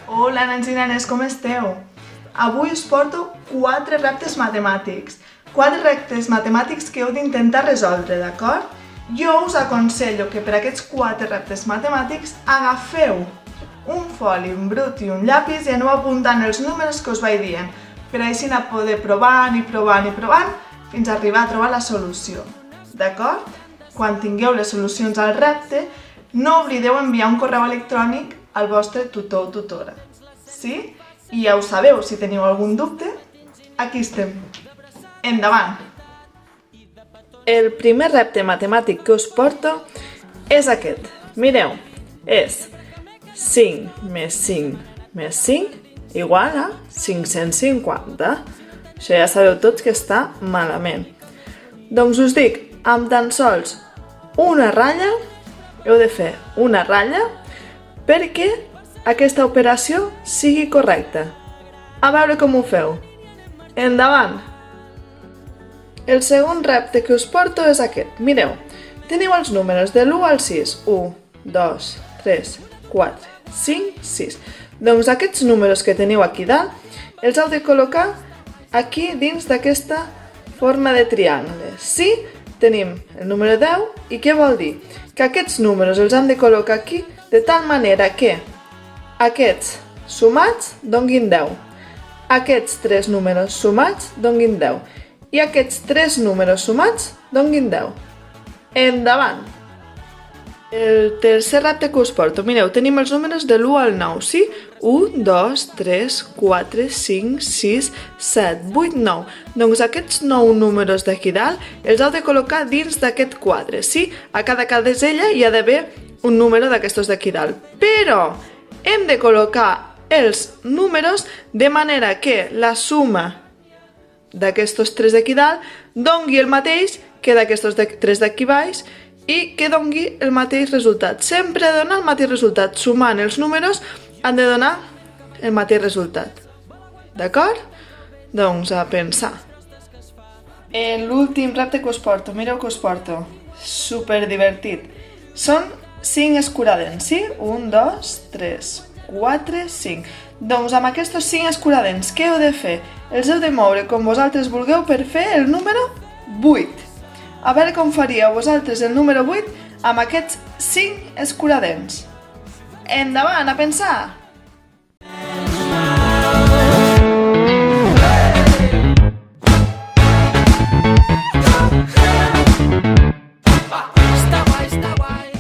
Hola, nens i nenes, com esteu? Avui us porto 4 reptes matemàtics. 4 reptes matemàtics que heu d'intentar resoldre, d'acord? Jo us aconsello que per aquests 4 reptes matemàtics agafeu un foli, un brut i un llapis i aneu apuntant els números que us vaig dient, per així anar poder provant i provant i provant fins a arribar a trobar la solució. D'acord? Quan tingueu les solucions al repte, no oblideu enviar un correu electrònic al vostre tutor o tutora. Sí? I ja ho sabeu, si teniu algun dubte, aquí estem. Endavant! El primer repte matemàtic que us porto és aquest. Mireu, és 5 més 5 més 5 igual a 550. Això ja sabeu tots que està malament. Doncs us dic, amb tan sols una ratlla, heu de fer una ratlla perquè aquesta operació sigui correcta. A veure com ho feu. Endavant! El segon repte que us porto és aquest. Mireu, teniu els números de l'1 al 6. 1, 2, 3, 4, 5, 6. Doncs aquests números que teniu aquí dalt els heu de col·locar aquí dins d'aquesta forma de triangle. Sí, tenim el número 10 i què vol dir? Que aquests números els hem de col·locar aquí de tal manera que aquests sumats donguin 10, aquests 3 números sumats donguin 10 i aquests 3 números sumats donguin 10. Endavant! El tercer repte que us porto, mireu, tenim els números de l'1 al 9, sí? 1, 2, 3, 4, 5, 6, 7, 8, 9. Doncs aquests 9 números d'aquí dalt els heu de col·locar dins d'aquest quadre, sí? A cada casella hi ha d'haver un número d'aquestos d'aquí dalt. Però hem de col·locar els números de manera que la suma d'aquestos 3 d'aquí dalt dongui el mateix que d'aquestos 3 d'aquí baix i que dongui el mateix resultat. Sempre ha de donar el mateix resultat. Sumant els números han de donar el mateix resultat. D'acord? Doncs a pensar. L'últim repte que us porto, mireu que us porto. Super divertit. Són 5 escuradents, sí? 1, 2, 3, 4, 5. Doncs amb aquests 5 escuradents, què heu de fer? Els heu de moure com vosaltres vulgueu per fer el número 8. A veure com faríeu vosaltres el número 8 amb aquests 5 escuradents. Endavant, a pensar! Està guai, està guai!